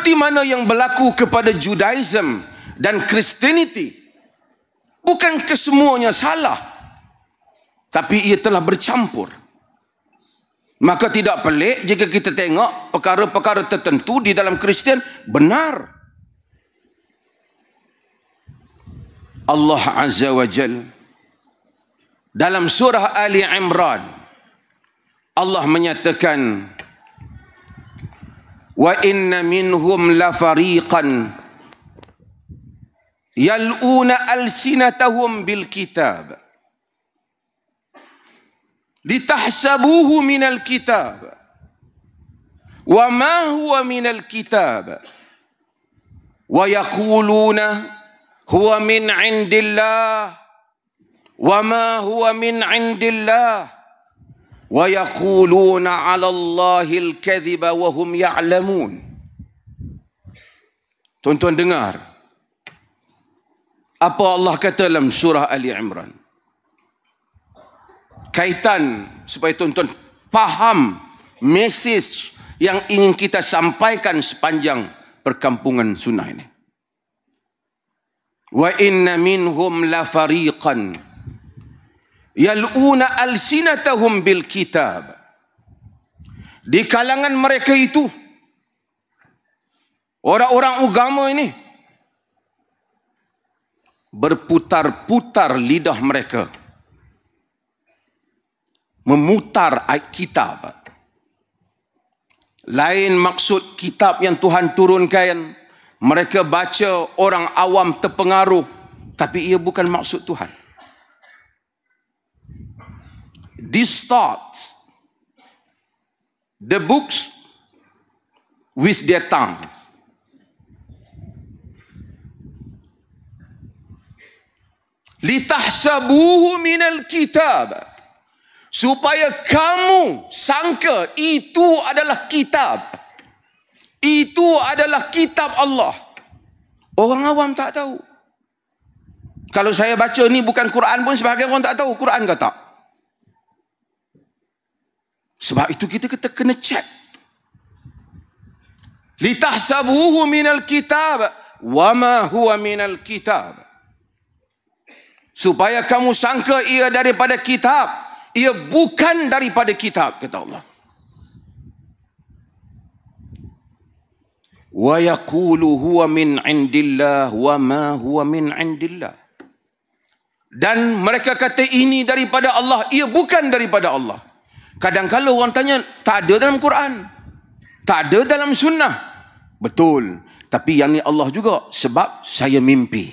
seperti mana yang berlaku kepada Judaism dan Christianity. Bukan kesemuanya salah, tapi ia telah bercampur. Maka tidak pelik jika kita tengok perkara-perkara tertentu di dalam Kristian benar. Allah Azza wa Jal dalam surah Ali Imran, Allah menyatakan, wa inna minhum la fariqan yal'una alsinatahum bil kitab litahsabuhu minal kitab wa ma huwa minal kitab wa yaquluna huwa min indillah wa ma huwa min indillah wa yaquluna 'ala Allahil kadhiba wa hum ya'lamun. Tuan-tuan dengar apa Allah kata dalam surah Ali Imran. Kaitan supaya tuan-tuan faham mesej yang ingin kita sampaikan sepanjang perkampungan sunnah ini. Wa inna minhum la fariqan yal'una alsinatahum bil kitab. Di kalangan mereka itu, orang-orang agama ini, berputar-putar lidah mereka, memutar ayat kitab. Lain maksud kitab yang Tuhan turunkan, mereka baca, orang awam terpengaruh, tapi ia bukan maksud Tuhan. Distort the books with their tongues. Litahsabuhu minal kitab, supaya kamu sangka itu adalah kitab. Itu adalah kitab Allah. Orang awam tak tahu. Kalau saya baca ni bukan Quran pun sebahagian orang tak tahu Quran ke tak. Sebab itu kita kena cek. Litahsabuhu minal kitab wa ma huwa minal kitab. Supaya kamu sangka ia daripada kitab, ia bukan daripada kitab, kata Allah. Wa yaqulu huwa min indillah wa ma huwa min indillah. Dan mereka kata ini daripada Allah, ia bukan daripada Allah. Kadang-kadang orang tanya, tak ada dalam Quran, tak ada dalam sunnah. Betul, tapi yang ni Allah juga, sebab saya mimpi.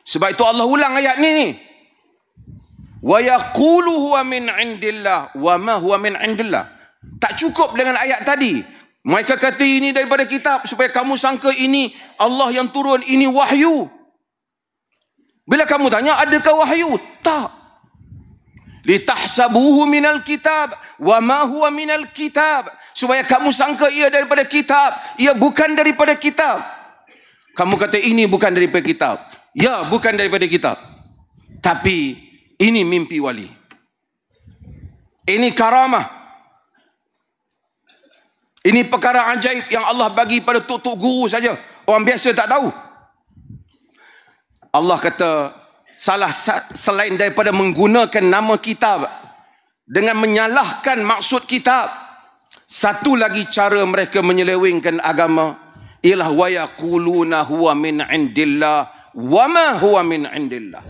Sebab itu Allah ulang ayat ni. Wa yaqulu huwa min indillah wa ma huwa min indillah. Tak cukup dengan ayat tadi. Mereka kata ini daripada kitab, supaya kamu sangka ini Allah yang turun, ini wahyu. Bila kamu tanya, adakah wahyu? Tak. Litahsabuhu minal kitab wa ma huwa minal kitab, supaya kamu sangka ia daripada kitab, ia bukan daripada kitab. Kamu kata ini bukan daripada kitab. Ya, bukan daripada kitab. Tapi ini mimpi wali. Ini karamah. Ini perkara ajaib yang Allah bagi pada tok-tok guru saja. Orang biasa tak tahu. Allah kata, selain daripada menggunakan nama kitab dengan menyalahkan maksud kitab, satu lagi cara mereka menyelewengkan agama ialah wa yaquluna huwa min indillah wa ma huwa min indillah.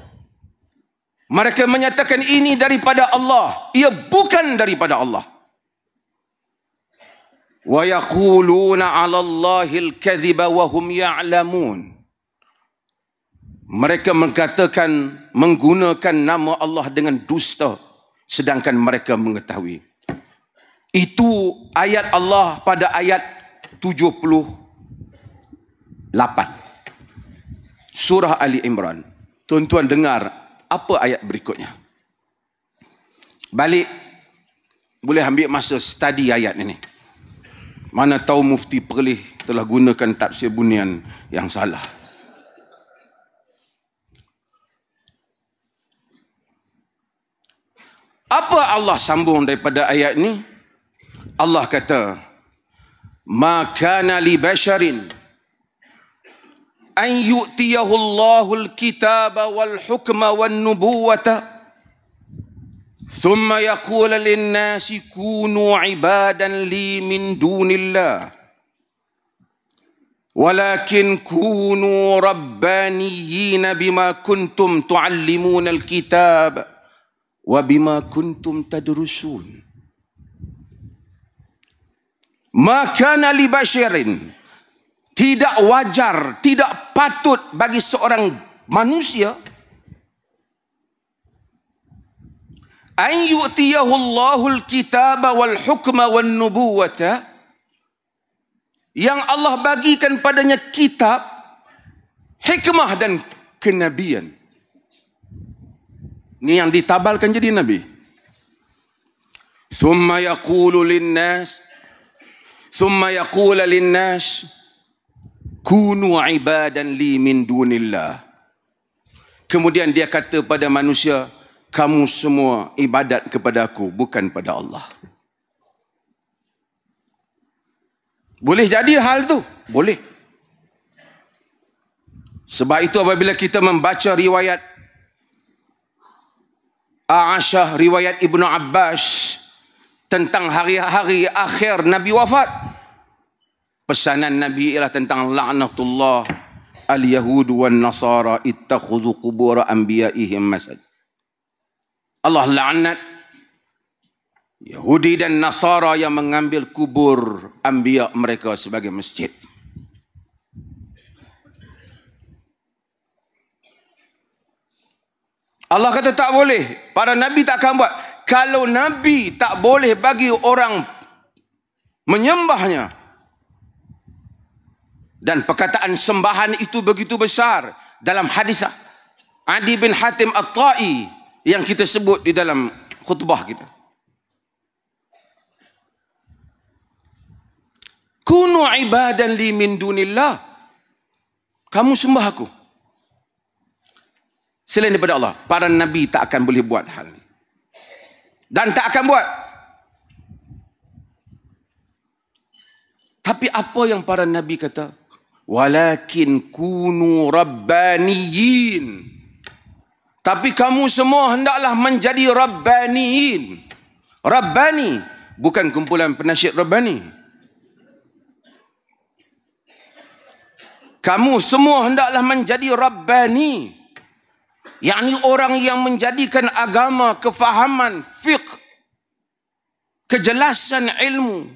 Mereka menyatakan ini daripada Allah, ia bukan daripada Allah. Wa yaquluna 'ala Allahil kadhiba wa hum ya'lamun. Mereka mengatakan, menggunakan nama Allah dengan dusta, sedangkan mereka mengetahui. Itu ayat Allah pada ayat 78 surah Ali Imran. Tuan-tuan dengar apa ayat berikutnya. Balik, boleh ambil masa study ayat ini. Mana tahu Mufti Perlis telah gunakan tafsir Bunyan yang salah. Apa Allah sambung daripada ayat ni? Allah kata, Ma kana li basharin an yu'tiyahu Allahul kitaba wal hukma wan nubuwata thumma yaqulu lin-nasi kunu ibadan li min dunillah walakin kunu rabbaniyina bima kuntum tuallimuna al-kitab wa bima kuntum tadrusun. Ma kana li basharin, tidak wajar, tidak patut bagi seorang manusia an yu'tiyahu Allahul kitaba wal hukma wan nubuwata, yang Allah bagikan padanya kitab, hikmah dan kenabian. Ini yang ditabalkan jadi nabi. Thumma yaqulu linnas kunu ibadan li min dunillah. Kemudian dia kata pada manusia, kamu semua ibadat kepada aku, bukan pada Allah. Boleh jadi hal tu? Boleh. Sebab itu apabila kita membaca riwayat Aisyah, riwayat Ibnu Abbas tentang hari-hari akhir Nabi wafat, pesanan Nabi ialah tentang la'natullah al-yahud wan nasara ittakhudhu qubur anbiya'ihim masjid. Allah laknat Yahudi dan Nasara yang mengambil kubur anbiya mereka sebagai masjid. Allah kata tak boleh, para nabi tak akan buat. Kalau nabi tak boleh bagi orang menyembahnya, dan perkataan sembahan itu begitu besar dalam hadis Adi bin Hatim At-Tai yang kita sebut di dalam khutbah kita. Kunu ibadan li min dunillah, kamu sembah aku selain daripada Allah. Para nabi tak akan boleh buat hal ini dan tak akan buat. Tapi apa yang para nabi kata? Walakin kunu rabbaniyin, tapi kamu semua hendaklah menjadi rabbaniyin. Rabbani bukan kumpulan penasyid Rabbani. Kamu semua hendaklah menjadi Rabbani, yakni orang yang menjadikan agama, kefahaman, fiqh, kejelasan ilmu,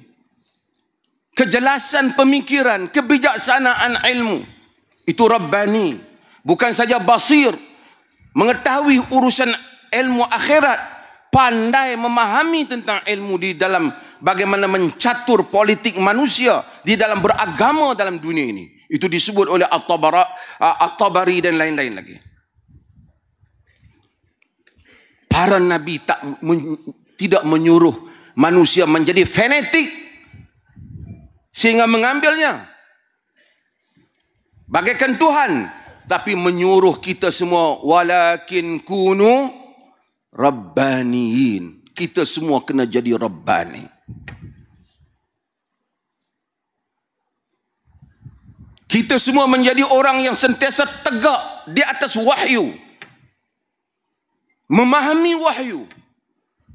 kejelasan pemikiran, kebijaksanaan ilmu, itu Rabbani. Bukan saja basir, mengetahui urusan ilmu akhirat, pandai memahami tentang ilmu di dalam bagaimana mencatur politik manusia di dalam beragama dalam dunia ini. Itu disebut oleh At-Tabari dan lain-lain lagi. Para nabi tidak menyuruh manusia menjadi fanatik sehingga mengambilnya bagaikan Tuhan, tapi menyuruh kita semua walakin kunu rabbaniyin. Kita semua kena jadi rabbani. Kita semua menjadi orang yang sentiasa tegak di atas wahyu, memahami wahyu,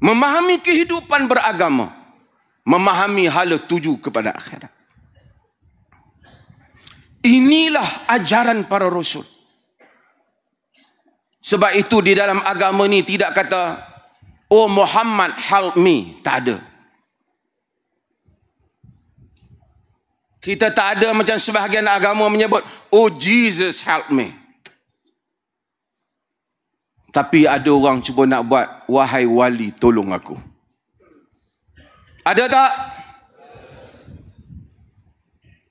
memahami kehidupan beragama, memahami hala tuju kepada akhirat. Inilah ajaran para rasul. Sebab itu di dalam agama ini tidak kata, oh Muhammad help me, tak ada. Kita tak ada macam sebahagian agama menyebut, oh Jesus help me. Tapi ada orang cuba nak buat, wahai wali tolong aku. Ada tak?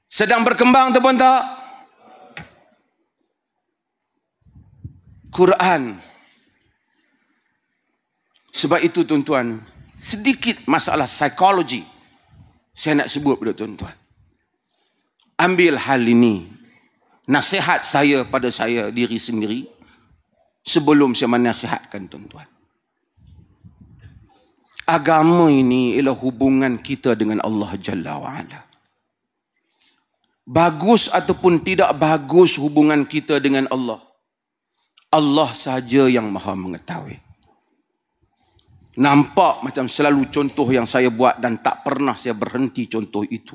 Sedang berkembang ataupun tak? Quran. Sebab itu tuan-tuan, sedikit masalah psikologi saya nak sebut pada tuan-tuan. Ambil hal ini, nasihat saya pada saya diri sendiri, sebelum saya menasihatkan tuan-tuan. Agama ini ialah hubungan kita dengan Allah Jalla wa'ala. bagus ataupun tidak bagus hubungan kita dengan Allah, Allah sahaja yang maha mengetahui. Nampak macam selalu contoh yang saya buat dan tak pernah saya berhenti contoh itu.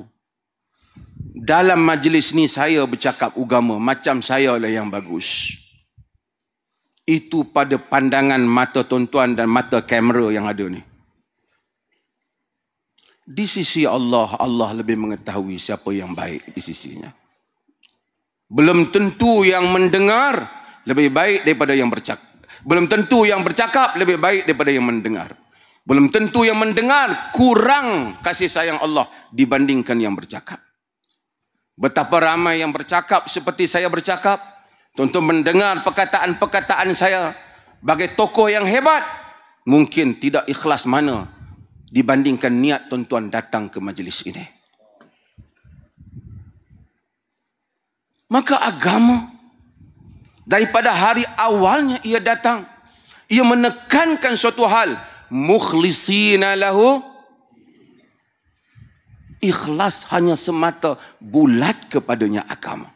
Dalam majlis ni saya bercakap agama, macam saya lah yang bagus. Itu pada pandangan mata tuan-tuan dan mata kamera yang ada ni. Di sisi Allah, Allah lebih mengetahui siapa yang baik di sisinya. Belum tentu yang mendengar lebih baik daripada yang bercakap. Belum tentu yang bercakap lebih baik daripada yang mendengar. Belum tentu yang mendengar kurang kasih sayang Allah dibandingkan yang bercakap. Betapa ramai yang bercakap seperti saya bercakap. Tuan-tuan mendengar perkataan-perkataan saya sebagai tokoh yang hebat, mungkin tidak ikhlas mana dibandingkan niat tuan-tuan datang ke majlis ini. Maka agama daripada hari awalnya ia datang, ia menekankan suatu hal, mukhlisina lahu, ikhlas hanya semata bulat kepadanya agama.